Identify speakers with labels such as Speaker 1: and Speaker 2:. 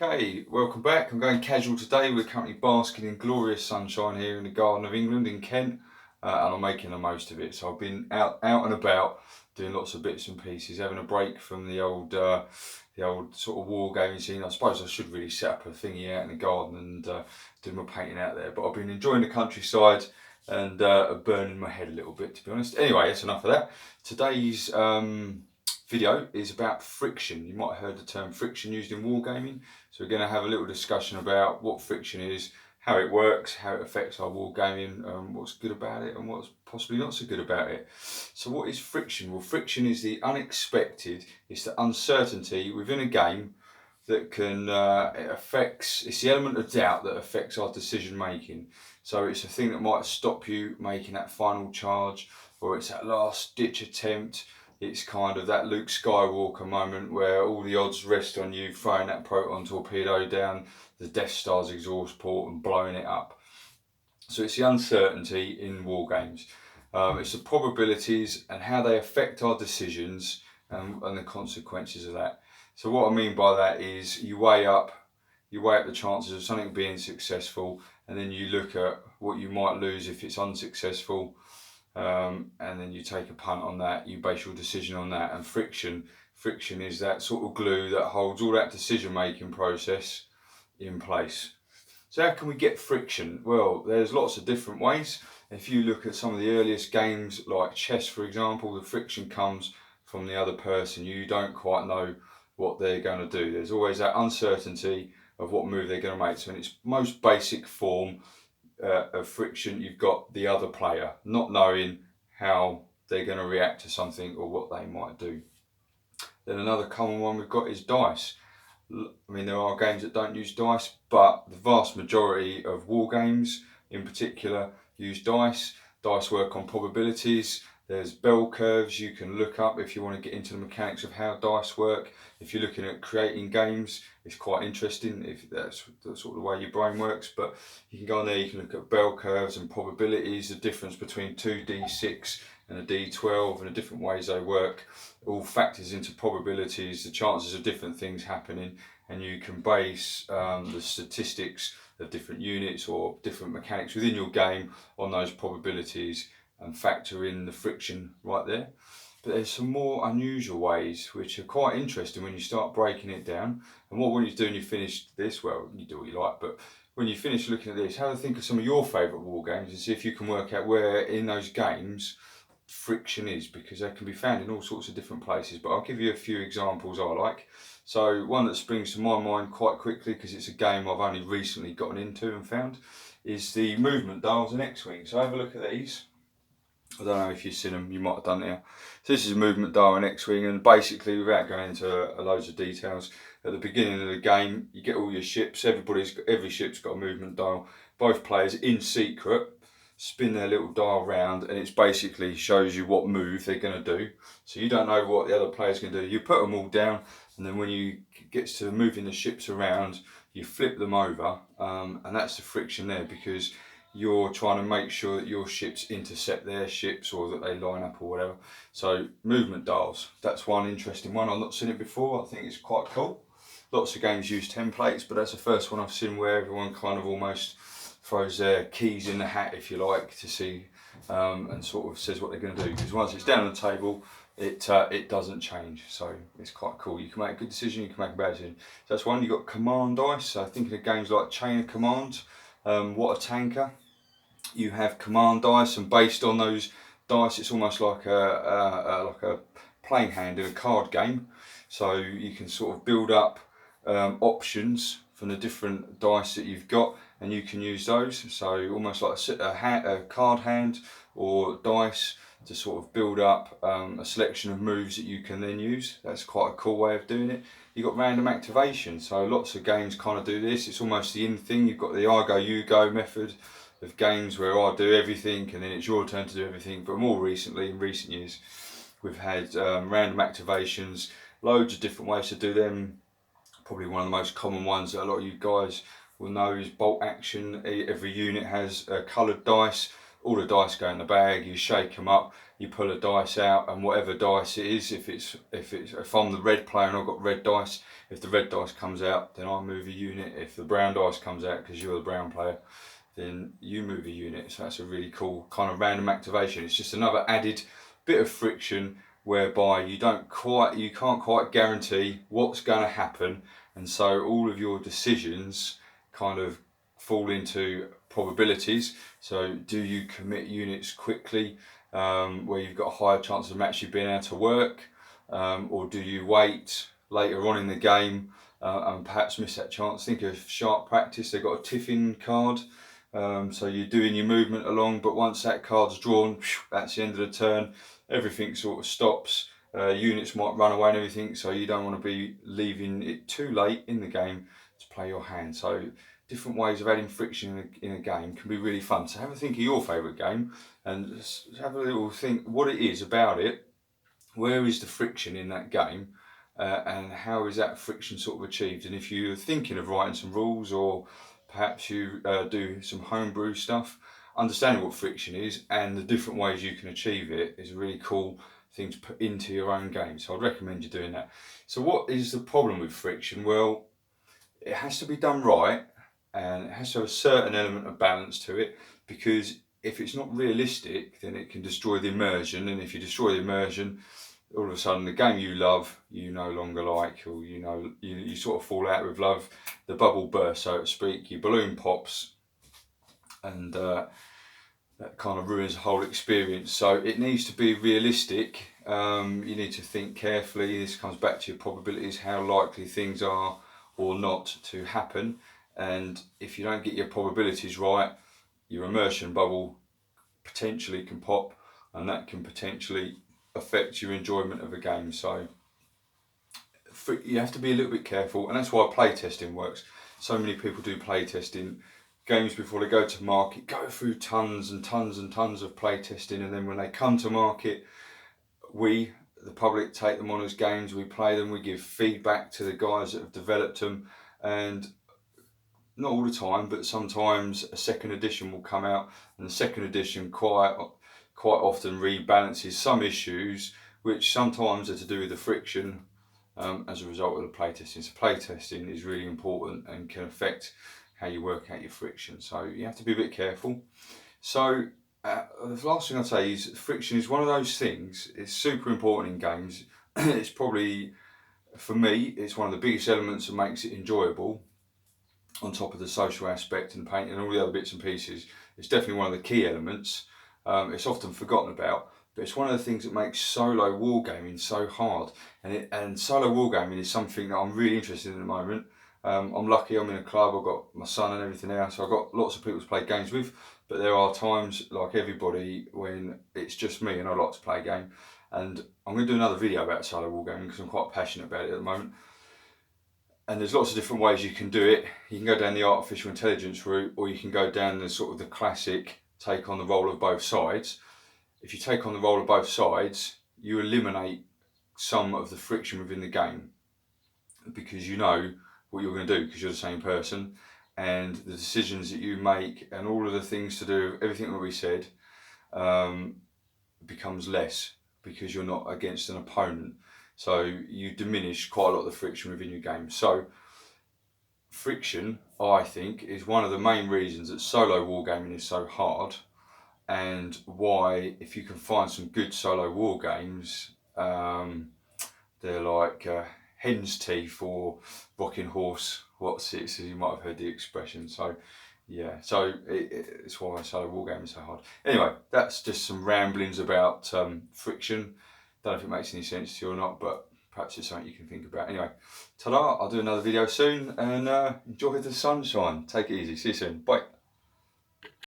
Speaker 1: Okay, welcome back. I'm going casual today. We're currently basking in glorious sunshine here in the Garden of England in Kent, and I'm making the most of it. So I've been out and about doing lots of bits and pieces, having a break from the old sort of wargaming scene. I suppose I should really set up a thingy out in the garden and do my painting out there. But I've been enjoying the countryside and burning my head a little bit, to be honest. Anyway, that's enough of that. Today's video is about friction. You might have heard the term friction used in wargaming. So we're going to have a little discussion about what friction is, how it works, how it affects our wargaming, what's good about it and what's possibly not so good about it. So what is friction? Well, friction is the unexpected, it's the uncertainty within a game that can, it's the element of doubt that affects our decision making. So it's a thing that might stop you making that final charge, or it's that last ditch attempt. It's kind of that Luke Skywalker moment where all the odds rest on you throwing that proton torpedo down the Death Star's exhaust port and blowing it up. So it's the uncertainty in war games. It's the probabilities and how they affect our decisions and the consequences of that. So what I mean by that is you weigh up the chances of something being successful, and then you look at what you might lose if it's unsuccessful. And then you take a punt on that, you base your decision on that. And friction is that sort of glue that holds all that decision making process in place. So how can we get friction? Well, there's lots of different ways. If you look at some of the earliest games like chess, for example, the friction comes from the other person. You don't quite know what they're going to do. There's always that uncertainty of what move they're going to make. So in its most basic form of friction, you've got the other player not knowing how they're going to react to something or what they might do. Then another common one we've got is dice. I mean, there are games that don't use dice, but the vast majority of war games in particular use dice. Dice work on probabilities. There's bell curves you can look up if you want to get into the mechanics of how dice work. If you're looking at creating games, it's quite interesting if that's the sort of way your brain works. But you can go on there, you can look at bell curves and probabilities, the difference between 2d6 and a d12 and the different ways they work. All factors into probabilities, the chances of different things happening, and you can base the statistics of different units or different mechanics within your game on those probabilities and factor in the friction right there. But there's some more unusual ways which are quite interesting when you start breaking it down. And what when you do when you finish this, well, you do what you like, but when you finish looking at this, have a think of some of your favourite war games and see if you can work out where in those games friction is, because they can be found in all sorts of different places. But I'll give you a few examples I like. So one that springs to my mind quite quickly, because it's a game I've only recently gotten into and found, is the movement dials and X-Wing. So have a look at these. I don't know if you've seen them, you might have done now. So this is a movement dial and X-Wing, and basically, without going into loads of details, at the beginning of the game you get all your ships, every ship's got a movement dial. Both players in secret spin their little dial round, and it basically shows you what move they're going to do. So you don't know what the other player's going to do. You put them all down, and then when you get to moving the ships around, you flip them over, and that's the friction there, because you're trying to make sure that your ships intercept their ships or that they line up or whatever. So movement dials, that's one interesting one. I've not seen it before. I think it's quite cool. Lots of games use templates, but that's the first one I've seen where everyone kind of almost throws their keys in the hat, if you like, to see and sort of says what they're going to do. Because once it's down on the table, it doesn't change. So it's quite cool. You can make a good decision, you can make a bad decision. So that's one. You've got command dice. So thinking of games like Chain of Command, What a Tanker. You have command dice, and based on those dice, it's almost like a playing hand in a card game. So you can sort of build up options from the different dice that you've got, and you can use those. So almost like a card hand or dice to sort of build up a selection of moves that you can then use. That's quite a cool way of doing it. You've got random activation. So lots of games kind of do this. It's almost the in thing. You've got the I go, you go method of games where I do everything and then it's your turn to do everything. But more recently, in recent years, we've had random activations, loads of different ways to do them. Probably one of the most common ones that a lot of you guys will know is bolt action. Every unit has coloured dice all the dice go in the bag, you shake them up, you pull a dice out, and whatever dice it is, if I'm the red player and I've got red dice, if the red dice comes out, then I move a unit. If the brown dice comes out, because you're the brown player, then you move a unit. So that's a really cool kind of random activation. It's just another added bit of friction whereby you can't quite guarantee what's going to happen, and so all of your decisions kind of fall into probabilities. So do you commit units quickly, where you've got a higher chance of them actually being able to work, or do you wait later on in the game and perhaps miss that chance? Think of Sharp Practice, they've got a tiffin card. So you're doing your movement along, but once that card's drawn, that's the end of the turn. Everything sort of stops. Units might run away and everything, so you don't want to be leaving it too late in the game to play your hand. So different ways of adding friction in a game can be really fun. So have a think of your favourite game and just have a little think what it is about it. Where is the friction in that game, and how is that friction sort of achieved? And if you're thinking of writing some rules, or perhaps you do some homebrew stuff, understanding what friction is and the different ways you can achieve it is a really cool thing to put into your own game. So I'd recommend you doing that. So what is the problem with friction? Well, it has to be done right, and it has to have a certain element of balance to it, because if it's not realistic, then it can destroy the immersion, and if you destroy the immersion, all of a sudden the game you love you no longer like, or you sort of fall out with love. The bubble bursts, so to speak, your balloon pops, and that kind of ruins the whole experience. So it needs to be realistic. You need to think carefully. This comes back to your probabilities, how likely things are or not to happen, and if you don't get your probabilities right, your immersion bubble potentially can pop, and that can potentially affect your enjoyment of a game. So you have to be a little bit careful, and that's why playtesting works. So many people do playtesting games before they go to market, go through tons and tons and tons of playtesting, and then when they come to market, we, the public, take them on as games, we play them, we give feedback to the guys that have developed them, and not all the time, but sometimes a second edition will come out, and the second edition quite often rebalances some issues which sometimes are to do with the friction as a result of the playtesting. So playtesting is really important and can affect how you work out your friction, so you have to be a bit careful. So the last thing I'd say is friction is one of those things, it's super important in games. It's probably, for me, it's one of the biggest elements that makes it enjoyable, on top of the social aspect and painting and all the other bits and pieces. It's definitely one of the key elements. It's often forgotten about, but it's one of the things that makes solo wargaming so hard. And solo wargaming is something that I'm really interested in at the moment. I'm lucky, I'm in a club, I've got my son and everything else, so I've got lots of people to play games with, but there are times, like everybody, when it's just me and I like to play a game. And I'm going to do another video about solo wargaming because I'm quite passionate about it at the moment. And there's lots of different ways you can do it. You can go down the artificial intelligence route, or you can go down the sort of the classic take on the role of both sides. If you take on the role of both sides, you eliminate some of the friction within the game, because you know what you're going to do, because you're the same person, and the decisions that you make and all of the things to do, everything that we said, becomes less because you're not against an opponent. So you diminish quite a lot of the friction within your game. So friction, I think, is one of the main reasons that solo wargaming is so hard, and why, if you can find some good solo war games, they're like hen's teeth or rocking horse what's it, so you might have heard the expression. So yeah, so it's why solo wargaming is so hard. Anyway, that's just some ramblings about friction. Don't know if it makes any sense to you or not, but perhaps it's something you can think about. Anyway, ta-da, I'll do another video soon, and enjoy the sunshine. Take it easy. See you soon. Bye.